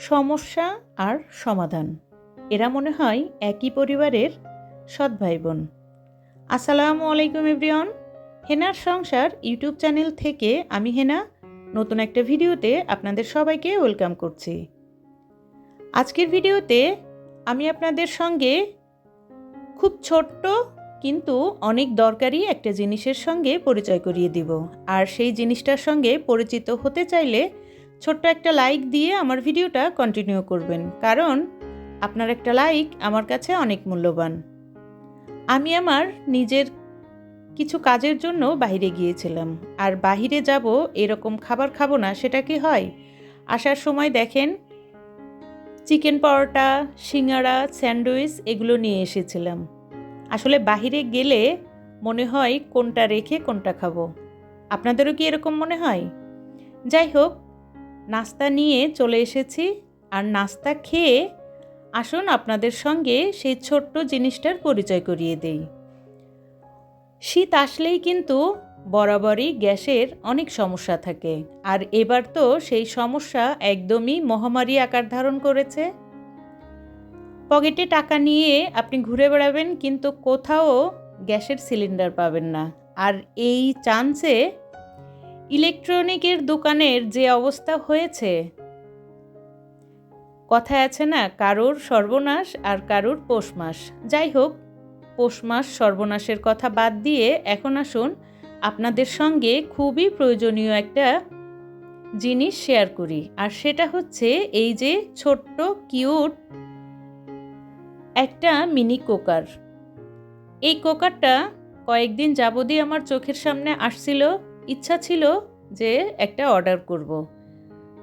সমস্যা আর সমাধান, এরা মনে হয় একই পরিবারের সৎ ভাই বোন। আসসালামু আলাইকুম এভরিওয়ান, হেনার সংসার ইউটিউব চ্যানেল থেকে আমি হেনা নতুন একটা ভিডিওতে আপনাদের সবাইকে ওয়েলকাম করছি। আজকের ভিডিওতে আমি আপনাদের সঙ্গে খুব ছোট্ট কিন্তু অনেক দরকারি একটা জিনিসের সঙ্গে পরিচয় করিয়ে দিব। আর সেই জিনিসটার সঙ্গে পরিচিত হতে চাইলে ছোট্ট একটা লাইক দিয়ে আমার ভিডিওটা কন্টিনিউ করবেন, কারণ আপনার একটা লাইক আমার কাছে অনেক মূল্যবান। আমি আমার নিজের কিছু কাজের জন্য বাইরে গিয়েছিলাম, আর বাইরে যাব এরকম খাবার খাবো না সেটা কি হয়? আসার সময় দেখেন চিকেন পরোটা, সিঙ্গাড়া, স্যান্ডউইচ এগুলো নিয়ে এসেছিলাম। আসলে বাইরে গেলে মনে হয় কোনটা রেখে কোনটা খাবো। আপনাদেরও কি এরকম মনে হয়? যাই হোক, নাস্তা নিয়ে চলে এসেছি, আর নাস্তা খেয়ে আসুন আপনাদের সঙ্গে সেই ছোট্ট জিনিসটার পরিচয় করিয়ে দেই। শীত আসলেই কিন্তু বরাবরই গ্যাসের অনেক সমস্যা থাকে, আর এবার তো সেই সমস্যা একদমই মহামারী আকার ধারণ করেছে। পকেটে টাকা নিয়ে আপনি ঘুরে বেড়াবেন, কিন্তু কোথাও গ্যাসের সিলিন্ডার পাবেন না। আর এই চান্সে ইলেকট্রনিকের দোকানের যে অবস্থা হয়েছে, কথায় আছে না, কারোর সর্বনাশ আর কারোর পৌষ মাস। যাই হোক, পৌষ মাস সর্বনাশের কথা বাদ দিয়ে এখন আসুন আপনাদের সঙ্গে খুবই প্রয়োজনীয় একটা জিনিস শেয়ার করি। আর সেটা হচ্ছে এই যে ছোট্ট কিউট একটা মিনি কুকার। এই কুকারটা কয়েকদিন যাবতই আমার চোখের সামনে আসছিল, ইচ্ছা ছিল যে একটা অর্ডার করব।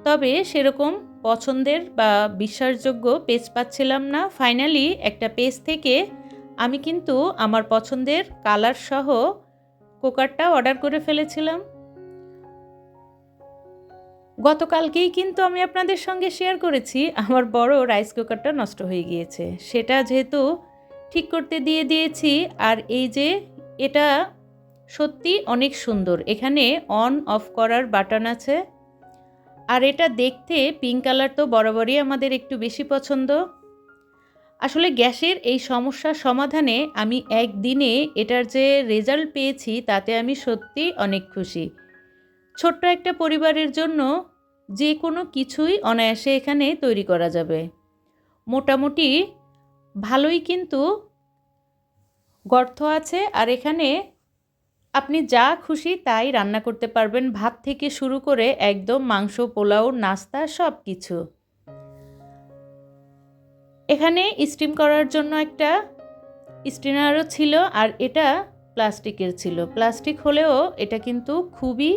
তবে সেরকম পছন্দের বা বিশ্বাসযোগ্য পেজ পাচ্ছিলাম না। ফাইনালি একটা পেজ থেকে আমি কিন্তু আমার পছন্দের কালার সহ কুকারটা অর্ডার করে ফেলেছিলাম। গতকালকেই কিন্তু আমি আপনাদের সঙ্গে শেয়ার করেছি আমার বড় রাইস কুকারটা নষ্ট হয়ে গিয়েছে। সেটা যেহেতু ঠিক করতে দিয়ে দিয়েছি, আর এই যে এটা সত্যি অনেক সুন্দর, এখানে অন অফ করার বাটন আছে। আর এটা দেখতে পিঙ্ক কালার তো বরাবরই আমাদের একটু বেশি পছন্দ। আসলে গ্যাসের এই সমস্যার সমাধানে আমি একদিনে এটার যে রেজাল্ট পেয়েছি তাতে আমি সত্যি অনেক খুশি। ছোট্ট একটা পরিবারের জন্য যে কোনো কিছুই অনায়াসে এখানে তৈরি করা যাবে। মোটামুটি ভালোই কিন্তু গর্ত আছে, আর এখানে আপনি যা খুশি তাই রান্না করতে পারবেন, ভাত থেকে শুরু করে একদম মাংস, পোলাও, নাস্তা সব কিছু। এখানে স্টিম করার জন্য একটা স্টিনারও ছিল, আর এটা প্লাস্টিকের ছিল। প্লাস্টিক হলেও এটা কিন্তু খুবই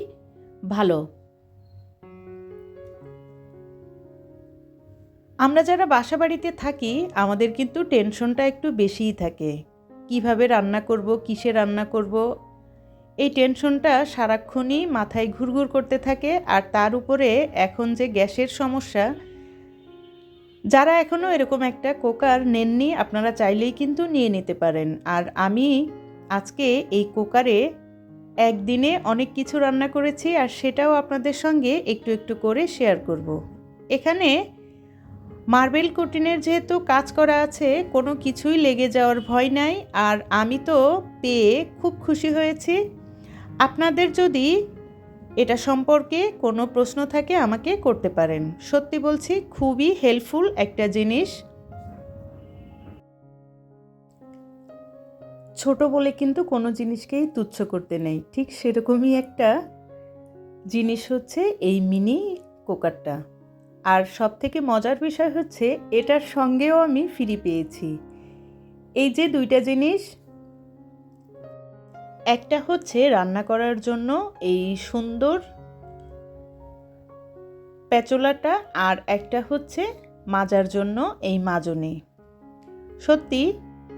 ভালো। আমরা যারা বাসা বাড়িতে থাকি আমাদের কিন্তু টেনশনটা একটু বেশিই থাকে, কিভাবে রান্না করব, কিসে রান্না করব, এই টেনশনটা সারাক্ষণই মাথায় ঘুরঘুর করতে থাকে। আর তার উপরে এখন যে গ্যাসের সমস্যা, যারা এখনও এরকম একটা কুকার নেননি আপনারা চাইলেই কিন্তু নিয়ে নিতে পারেন। আর আমি আজকে এই কুকারে একদিনে অনেক কিছু রান্না করেছি, আর সেটাও আপনাদের সঙ্গে একটু একটু করে শেয়ার করব। এখানে মার্বেল কোটিনের যেহেতু কাজ করা আছে, কোনো কিছুই লেগে যাওয়ার ভয় নাই। আর আমি তো পেয়ে খুব খুশি হয়েছি। আপনাদের যদি এটা সম্পর্কে কোনো প্রশ্ন থাকে আমাকে করতে পারেন। সত্যি বলছি, খুবই হেল্পফুল একটা জিনিস। ছোট বলে কিন্তু কোনো জিনিসকেই তুচ্ছ করতে নেই, ঠিক সেরকমই একটা জিনিস হচ্ছে এই মিনি কুকারটা। আর সবথেকে মজার বিষয় হচ্ছে এটার সঙ্গেও আমি ফ্রি পেয়েছি এই যে দুইটা জিনিস। একটা হচ্ছে রান্না করার জন্য এই সুন্দর প্যাচোলাটা, আর একটা হচ্ছে মাজার জন্য এই মাজনি। সত্যি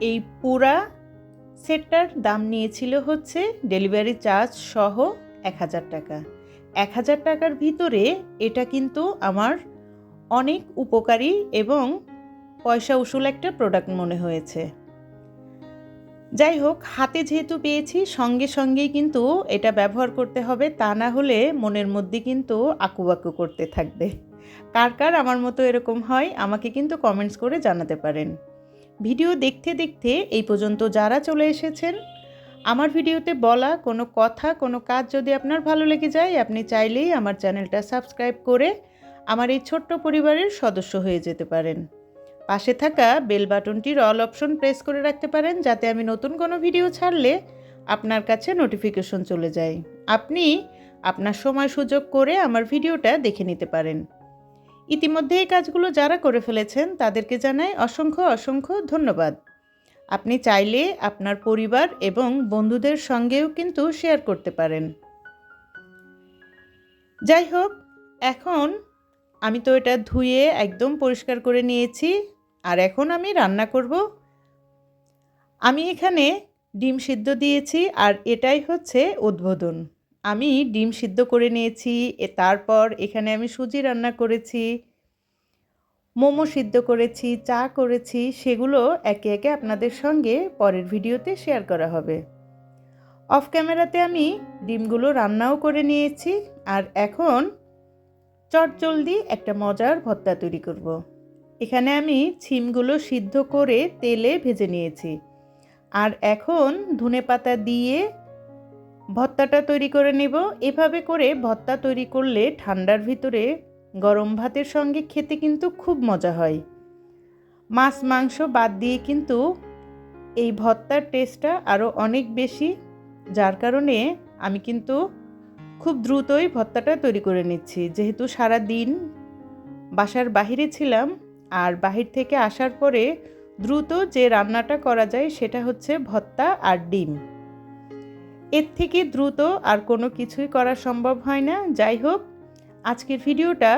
এই পুরা সেটটার দাম নিয়েছিল হচ্ছে ডেলিভারি চার্জ সহ 1000 টাকা। 1000 টাকার ভিতরে এটা কিন্তু আমার অনেক উপকারী এবং পয়সা উসুল একটা প্রোডাক্ট মনে হয়েছে। যাই হোক, হাতে যেহেতু পেয়েছি সঙ্গে সঙ্গেই কিন্তু এটা ব্যবহার করতে হবে, তা না হলে মনের মধ্যে কিন্তু আকুবাকু করতে থাকবে। কার কার আমার মতো এরকম হয় আমাকে কিন্তু কমেন্টস করে জানাতে পারেন। ভিডিও দেখতে দেখতে এই পর্যন্ত যারা চলে এসেছেন, আমার ভিডিওতে বলা কোনো কথা, কোনো কাজ যদি আপনার ভালো লেগে যায়, আপনি চাইলেই আমার চ্যানেলটা সাবস্ক্রাইব করে আমার এই ছোট্ট পরিবারের সদস্য হয়ে যেতে পারেন। পাশে থাকা বেল বাটনটির অল অপশন প্রেস করে রাখতে পারেন, যাতে আমি নতুন কোনো ভিডিও ছাড়লে আপনার কাছে নোটিফিকেশন চলে যায়। আপনি আপনার সময় সুযোগ করে আমার ভিডিওটা দেখে নিতে পারেন। ইতিমধ্যে এই কাজগুলো যারা করে ফেলেছেন তাদেরকে জানাই অসংখ্য অসংখ্য ধন্যবাদ। আপনি চাইলে আপনার পরিবার এবং বন্ধুদের সঙ্গেও কিন্তু শেয়ার করতে পারেন। যাই হোক, এখন আমি তো এটা ধুয়ে একদম পরিষ্কার করে নিয়েছি, আর এখন আমি রান্না করব। আমি এখানে ডিম সিদ্ধ দিয়েছি, আর এটাই হচ্ছে উদ্বোধন। আমি ডিম সিদ্ধ করে নিয়েছি, তারপর এখানে আমি সুজি রান্না করেছি, মোমো সিদ্ধ করেছি, চা করেছি, সেগুলো একে একে আপনাদের সঙ্গে পরের ভিডিওতে শেয়ার করা হবে। অফ ক্যামেরাতে আমি ডিমগুলো রান্নাও করে নিয়েছি, আর এখন চটজলদি একটা মজার ভর্তা তৈরি করব। এখানে আমি ছিমগুলো সিদ্ধ করে তেলে ভেজে নিয়েছি, আর এখন ধনেপাতা দিয়ে ভর্তাটা তৈরি করে নেব। এভাবে করে ভর্তা তৈরি করলে ঠান্ডার ভিতরে গরম ভাতের সঙ্গে খেতে কিন্তু খুব মজা হয়। মাছ মাংস বাদ দিয়ে কিন্তু এই ভর্তার টেস্টটা আরও অনেক বেশি, যার কারণে আমি কিন্তু খুব দ্রুতই ভর্তাটা তৈরি করে নিচ্ছি। যেহেতু সারা দিন বাসার বাহিরে ছিলাম, আর বাহির থেকে আসার পরে দ্রুত যে রান্নাটা করা যায় সেটা হচ্ছে ভর্তা আর ডিম। এর থেকে দ্রুত আর কোনো কিছুই করা সম্ভব হয় না। যাই হোক, আজকের ভিডিওটা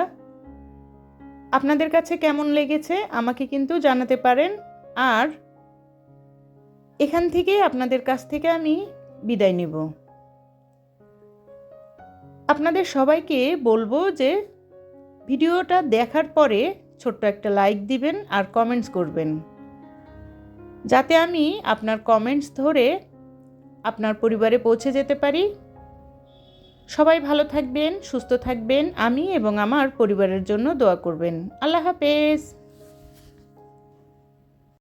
আপনাদের কাছে কেমন লেগেছে আমাকে কিন্তু জানাতে পারেন। আর এখান থেকে আপনাদের কাছ থেকে আমি বিদায় নেব। আপনাদের সবাইকে বলবো যে ভিডিওটা দেখার পরে ছোট্ট একটা লাইক দিবেন আর কমেন্টস করবেন, যাতে আমি আপনার কমেন্টস ধরে আপনার পরিবারে পৌঁছে যেতে পারি। সবাই ভালো থাকবেন, সুস্থ থাকবেন, আমি এবং আমার পরিবারের জন্য দোয়া করবেন। আল্লাহ হাফেজ।